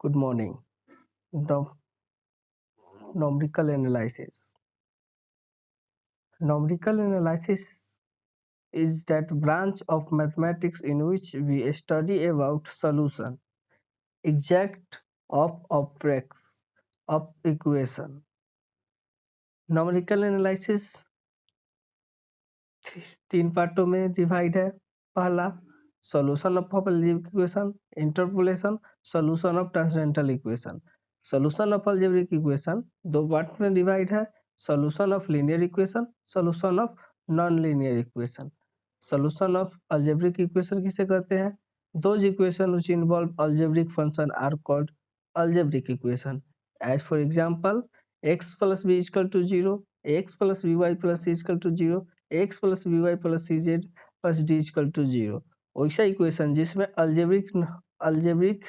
Good morning. Numerical analysis. Numerical analysis is that branch of mathematics in which we study about solution, exact of objects of equation. Numerical analysis तीन पार्टों में divide है। पहला solution of algebraic equation, interpolation, solution of transcendental equation. Solution of algebraic equation दो part में divide है, solution of linear equation, solution of non linear equation. Solution of algebraic equation किसे कहते हैं? Those equation which involve algebraic function are called algebraic equation. As for example x plus b is equal to 0, x plus by plus c is equal to 0, x plus by plus cz plus d is equal to 0। वैसा equation जिसमें algebraic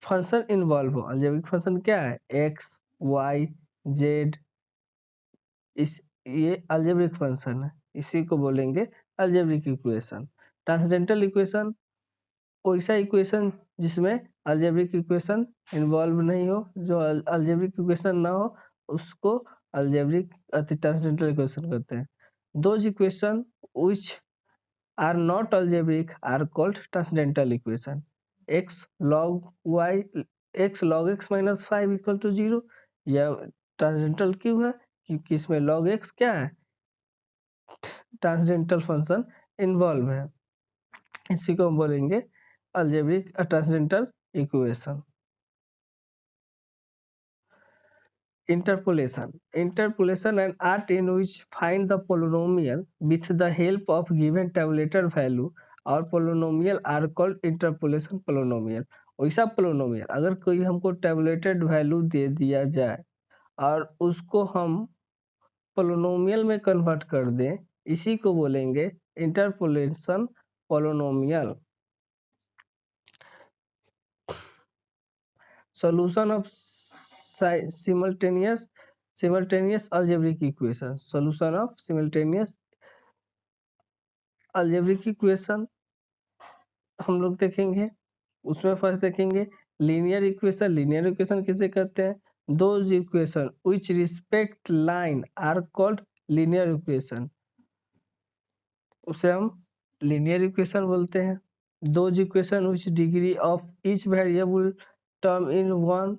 function involve हो। Algebraic function क्या है? x, y, z। इस ये algebraic function है, इसी को बोलेंगे अलजेब्रिक इक्वेशन। ट्रांसेंडेंटल इक्वेशन वैसा इक्वेशन जिसमें अलजेब्रिक इक्वेशन इन्वॉल्व नहीं हो, जो अलजेब्रिक इक्वेशन ना हो उसको अलजेब्रिक ट्रांसेंडेंटल इक्वेशन कहते हैं। Those equation which are not algebraic are called transcendental equation. x log x minus 5 equal to 0, यह ट्रांसेंडेंटल क्यों है? क्योंकि इसमें log x क्या है? ट्रांसेंडेंटल फंक्शन इन्वॉल्व है, इसी को हम बोलेंगे algebraic transcendental equation. Interpolation an art in which find the polynomial with the help of given tabulator value और polynomial are called interpolation polynomial। वैसा polynomial अगर कोई हमको tabulated value दे दिया जाए और उसको हम polynomial में कन्वर्ट कर दें, इसी को बोलेंगे interpolation polynomial। Solution of simultaneous algebraic equation। Solution of simultaneous algebraic equation हम लोग देखेंगे। उसमें फर्स्ट देखेंगे लीनियर इक्वेशन। लीनियर इक्वेशन किसे कहते हैं? Those equation which respect line are called linear equation, उसे हम लीनियर इक्वेशन बोलते हैं। Those equation which degree of each variable term in one,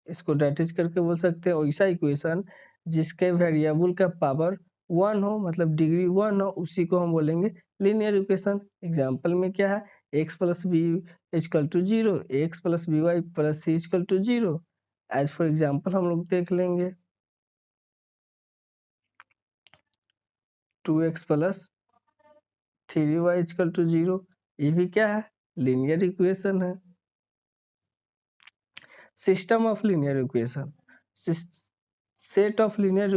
इसको डेटिज करके बोल सकते हैं। वैसा इक्वेशन जिसके वेरिएबल का पावर 1 हो, मतलब डिग्री 1 हो, उसी को हम बोलेंगे लीनियर इक्वेशन। एग्जांपल में क्या है? x plus b equal to 0, x plus b y plus c equal to 0। As for example हम लोग देख लेंगे 2x plus 3y equal to 0, ये भी क्या है? लीनियर इक्वेशन है। System of linear equation. Set of linear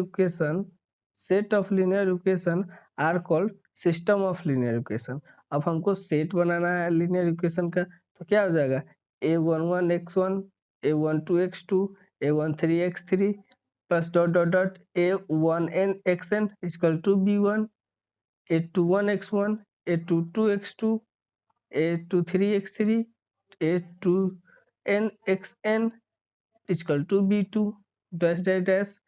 equation are called system of linear equation. अब हमको सेट बनाना है लीनियर इक्वेशन का, तो क्या हो जाएगा? a11x1 a12x2 a13x3 plus dot dot dot a1nxn equal to b1, a21x1 a22x2 a23x3 a2nxn equal to b2 dash dash dash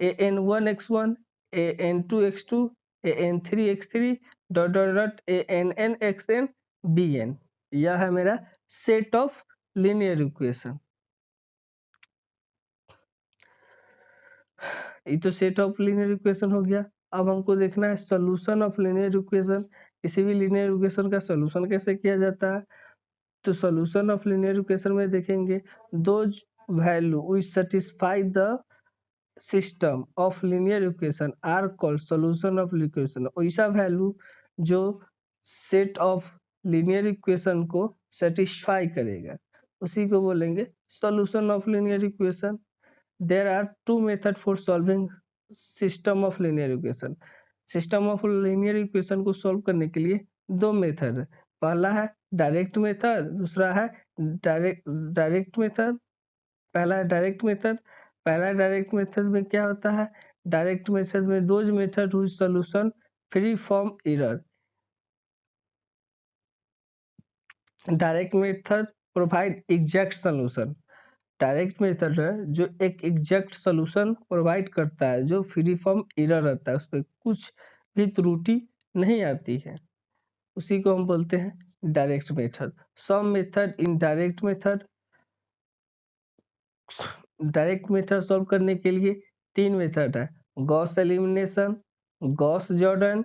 an1x1 an2x2 an3x3 dot dot dot annxn bn। यह है मेरा set of linear equation. ये तो set of linear equation हो गया। अब हमको देखना है सॉल्यूशन ऑफ लीनियर इक्वेशन। किसी भी लीनियर इक्वेशन का सॉल्यूशन कैसे किया जाता है? तो सॉल्यूशन ऑफ लीनियर इक्वेशन में देखेंगे those value which satisfy the system of linear equation are called solution of equation. वैसा वैल्यू जो सेट ऑफ लीनियर इक्वेशन को सेटिस्फाई करेगा, उसी को बोलेंगे solution of linear equation. There are two method for solving system of linear equation. System of linear equation को solve करने के लिए दो मेथड है। पहला है डायरेक्ट मेथड, दूसरा है डायरेक्ट मेथड। पहला डायरेक्ट मेथड में क्या होता है? डायरेक्ट मेथड में those method whose solution free from error. Direct method provide exact solution. Direct method है जो एक एग्जैक्ट सॉल्यूशन प्रोवाइड करता है, जो फ्री फ्रॉम एरर रहता है, उसमें कुछ भी त्रुटि नहीं आती है, उसी को हम बोलते हैं direct method. Some method in direct method solve करने के लिए 3 मेथड है, Gauss elimination, Gauss Jordan,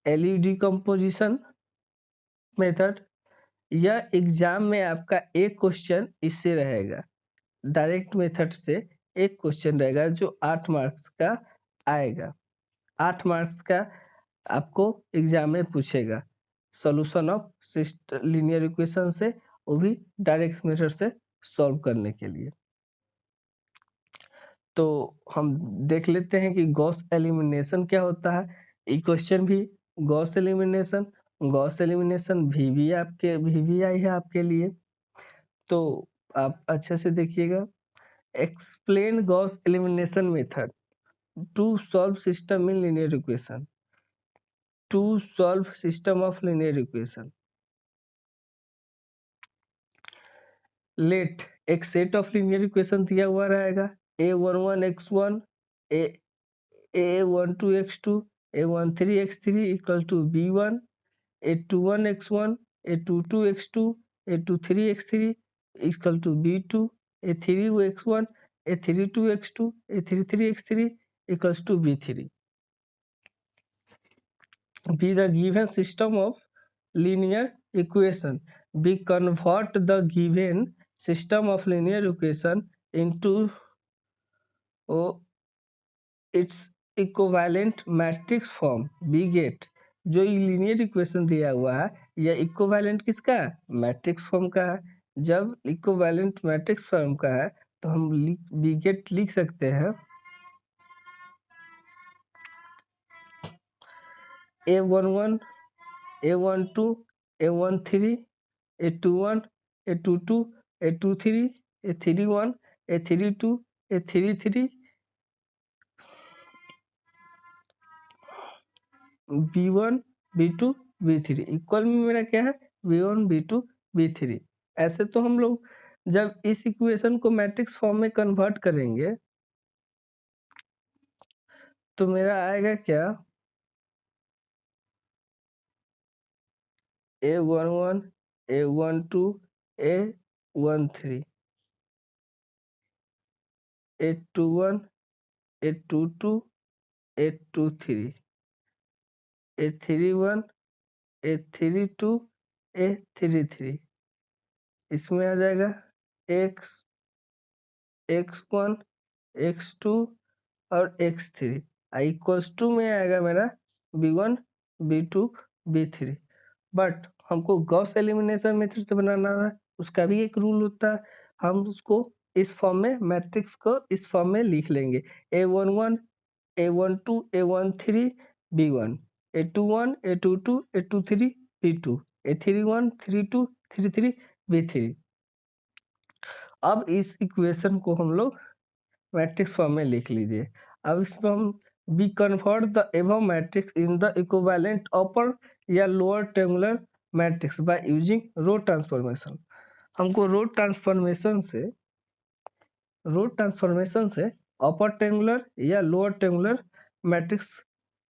LU decomposition method. यह एग्जाम में आपका एक क्वेश्चन इससे रहेगा, डायरेक्ट मेथड से एक क्वेश्चन रहेगा जो 8 मार्क्स का आएगा। 8 मार्क्स का आपको एग्जाम में पूछेगा, सॉल्यूशन ऑफ लीनियर इक्वेशन से, वो भी डायरेक्ट मेथड से सॉल्व करने के लिए। तो हम देख लेते हैं कि गॉस एलिमिनेशन क्या होता है। ये क्वेश्चन भी गॉस एलिमिनेशन वीवीआई है आपके लिए, तो आप अच्छे से देखिएगा। Explain Gauss elimination method to solve system in linear equation, to solve system of linear equation. Let एक सेट ऑफ लीनियर इक्वेशन दिया हुआ रहेगा, a11x1 a12x2 a13x3 equal to b1, a21x1 a22x2 a23x3 equal to b2, a3x1 a32x2 a33x3 equals to b3. Be the given system of linear equation. We convert the given system of linear equation into its equivalent matrix form. We get जो linear equation दिया हुआ है, यह equivalent किसका है? Matrix form का है। जब इक्विवेलेंट मैट्रिक्स फॉर्म का है तो हम वी गेट लिख सकते हैं a11 a12 a13 a21 a22 a23 a31 a32 a33 b1 b2 b3 equal में मेरा क्या है? b1 b2 b3। ऐसे तो हम लोग जब इस इक्वेशन को मैट्रिक्स फॉर्म में कन्वर्ट करेंगे तो मेरा आएगा क्या? a11 a12 a13 a21 a22 a23 a31 a32 a33 इसमें आ जाएगा x x1 x2 और x3 इक्वल्स टू में आएगा मेरा b1 b2 b3। बट हमको गॉस एलिमिनेशन मेथड से बनाना है, उसका भी एक रूल होता है। हम उसको इस फॉर्म में मैट्रिक्स को इस फॉर्म में लिख लेंगे, a11 a12 a13 b1 a21 a22 a23 b2 a31 32 33 b3। अब इस इक्वेशन को हम लोग मैट्रिक्स फॉर्म में लिख लीजिए। अब इसमें हम we convert the above matrix in the equivalent upper या lower triangular matrix by using row transformation। हमको रो ट्रांसफॉर्मेशन से अपर ट्रायंगुलर या लोअर ट्रायंगुलर मैट्रिक्स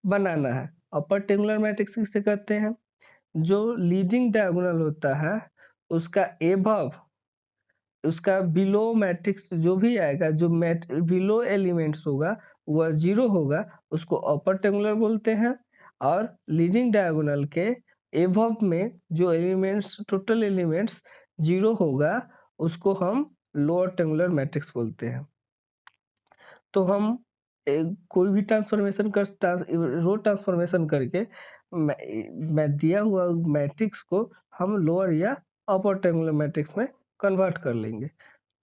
बनाना है। अपर ट्रायंगुलर मैट्रिक्स किसे कहते हैं? जो लीडिंग डायगोनल होता है उसका एबव, उसका बिलो मैट्रिक्स जो भी आएगा, जो बिलो एलिमेंट्स होगा वह 0 होगा, उसको अपर ट्रायंगुलर बोलते हैं। और लीडिंग डायगोनल के एबव में जो एलिमेंट्स, टोटल एलिमेंट्स 0 होगा, उसको हम लोअर ट्रायंगुलर मैट्रिक्स बोलते हैं। तो हम कोई भी ट्रांसफॉर्मेशन रो ट्रांसफॉर्मेशन करके मैं दिया हुआ मैट्रिक्स को हम लोअर या अपर ट्रायंगुलर मैट्रिक्स में कन्वर्ट कर लेंगे।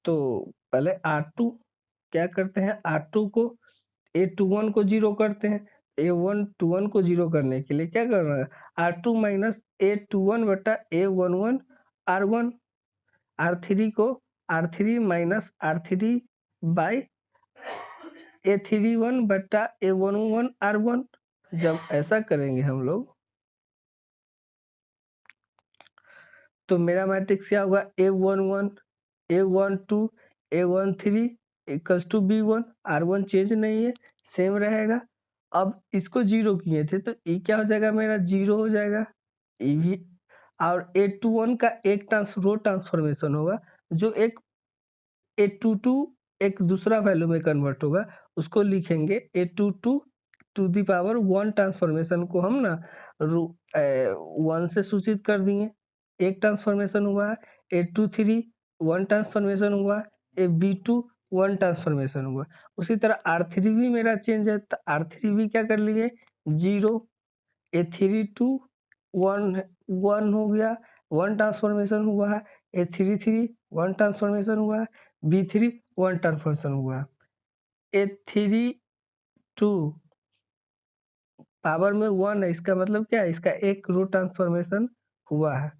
तो पहले R2 क्या करते हैं, R2 को A21 को 0 करते हैं। A21 को 0 करने के लिए क्या करना है? R2 माइनस A21 बटा A11 R1, R3 को R3 minus R3 by A31 बटा A11 R1। जब ऐसा करेंगे हम लोग तो मेरा मैट्रिक्स क्या होगा? A11 A12 A13 equals to B1, R1 change नहीं है, सेम रहेगा। अब इसको 0 किए थे तो ये क्या हो जाएगा मेरा 0 हो जाएगा, ये भी। और A21 का एक रो ट्रांसफॉर्मेशन होगा, जो एक A22 एक दूसरा वैल्यू में कन्वर्ट होगा, उसको लिखेंगे A22 to the power 1 transformation को हम ना 1 से सूचित कर दिए, एक ट्रांसफॉर्मेशन हुआ है। A23 1 ट्रांसफॉर्मेशन हुआ है, B2 1 ट्रांसफॉर्मेशन हुआ। उसी तरह R3 भी मेरा चेंज है, तो R3 भी क्या कर लिए 0, A32 1 हो गया, 1 ट्रांसफॉर्मेशन हुआ है। A33 1 ट्रांसफॉर्मेशन हुआ है, B3 1 ट्रांसफॉर्मेशन हुआ है। A32 पावर में 1 है, इसका मतलब क्या है, इसका एक रो ट्रांसफॉर्मेशन हुआ है।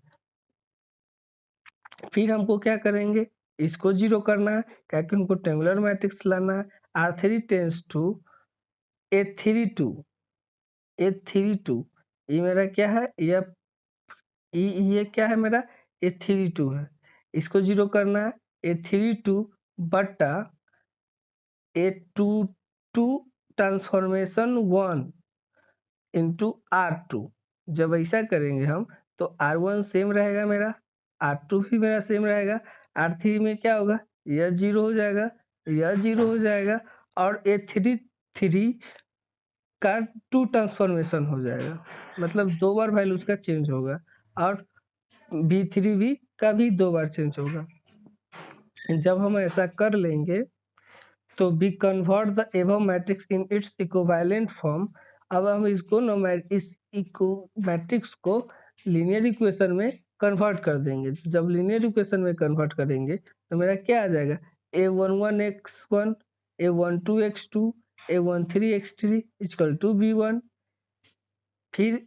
फिर हमको क्या करेंगे, इसको 0 करना है, क्या कि हमको टेबुलर मैट्रिक्स लाना है। R3 टेंस टू A32, ये मेरा क्या है, ये क्या है मेरा A32 है, इसको 0 करना है। A32 बटा A22 ट्रांसफॉर्मेशन 1 इंटू R2। जब ऐसा करेंगे हम तो R1 सेम रहेगा मेरा, R2 भी मेरा सेम रहेगा, R3 में क्या होगा, यह 0 हो जाएगा, यह 0 हो जाएगा, और A33 का 2 ट्रांसफॉर्मेशन हो जाएगा, मतलब 2 बार वैल्यू उसका चेंज होगा, और B3 भी का भी 2 बार चेंज होगा। जब हम ऐसा कर लेंगे तो we convert the above matrix in its equivalent form। अब हम इसको ना इस मैट्रिक्स को लीनियर इक्वेशन में कन्वर्ट कर देंगे। जब लीनियर इक्वेशन में कन्वर्ट करेंगे तो मेरा क्या आ जाएगा, A11x1 A12x2 A13x3 equal to B1। फिर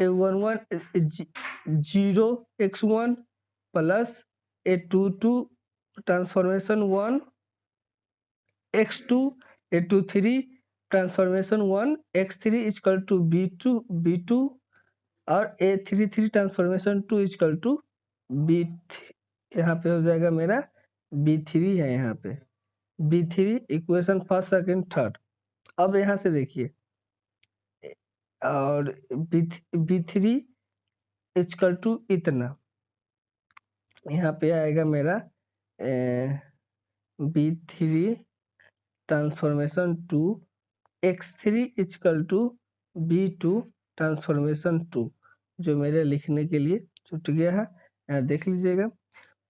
A11 0x1 plus A22 transformation 1 x2 A23 transformation 1 x3 equal to B2 और A33 transformation 2 equal to B, यहाँ पे हो जाएगा मेरा B3 है, यहाँ पे B3 equation first second third. अब यहाँ से देखिए, और B3 इक्वल टू इतना, यहाँ पे आएगा मेरा B3 transformation 2 x3 equal to B2 transformation 2, जो मेरे लिखने के लिए छूट गया है, यहाँ देख लीजिएगा।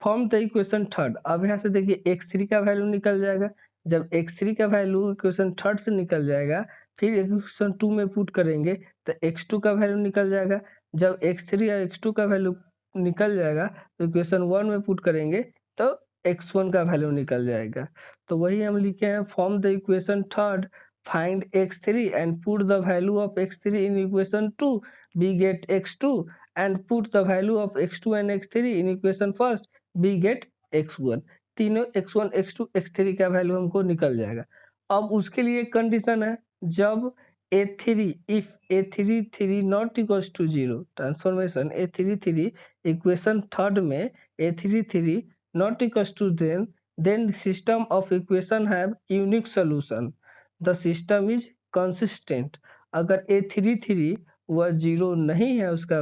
Form the equation third. अब यहाँ से देखिए x3 का वैल्यू निकल जाएगा, जब x3 का वैल्यू इक्वेशन थर्ड से निकल जाएगा, फिर इक्वेशन 2 में पुट करेंगे तो x2 का वैल्यू निकल जाएगा। जब x3 और x2 का वैल्यू निकल जाएगा तो इक्वेशन 1 में पुट करेंगे तो x1 का वैल्यू निकल जाएगा। तो वही हम लिखे हैं, form the equation third, find x3 and put the value of x3 in equation 2, we get x2, and put the value of x2 and x3 in equation first, we get x1। तीनों x1 x2 x3 का value हमको निकल जाएगा। अब उसके लिए condition है, जब A3 if A33 not equals to 0 transformation A33 equation third में A33 not equals to then the system of equation have unique solution, the system is consistent। अगर A33 वह 0 नहीं है, उसका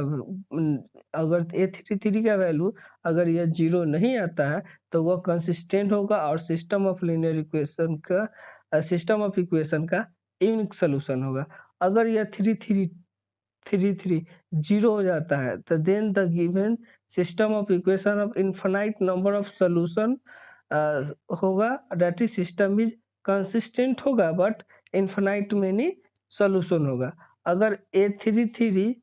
अगर A33 का वैल्यू अगर यह 0 नहीं आता है तो वह कंसिस्टेंट होगा और सिस्टम ऑफ लीनियर इक्वेशन का यूनिक सोल्यूशन होगा। अगर यह 33 0 हो जाता है तो then the given system of equation of infinite number of solution होगा, that is system is consistent होगा बट इनफाइनाइट मेनी सोल्यूशन होगा। अगर A33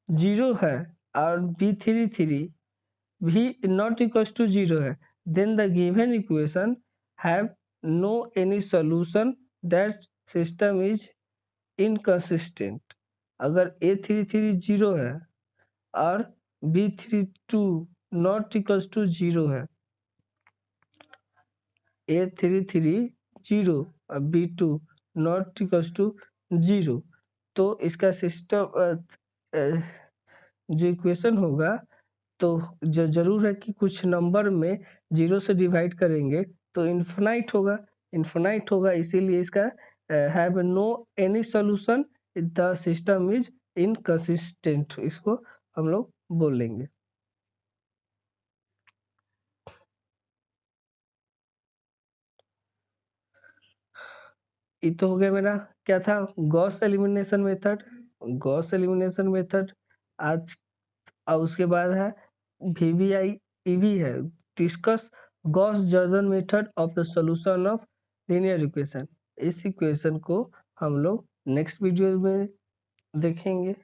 0 है और B33 भी नॉट इक्वल टू 0 है, then the given equation have no any solution, that system is inconsistent. अगर A33 0 है और B32 नॉट इक्वल टू 0 है, A33 0 और B2 नॉट इक्वल टू 0, तो इसका सिस्टम जो इक्वेशन होगा तो जरूर है कि कुछ नंबर में 0 से डिवाइड करेंगे तो इन्फिनाइट होगा, इसीलिए इसका have no any solution, the system is inconsistent, इसको हम लोग बोलेंगे। ये तो हो गया मेरा, क्या था, गॉस एलिमिनेशन मेथड। आज और उसके बाद है VBI EV है, discuss Gauss Jordan method of the solution of linear equation. इस इक्वेशन को हम लोग नेक्स्ट वीडियो में देखेंगे।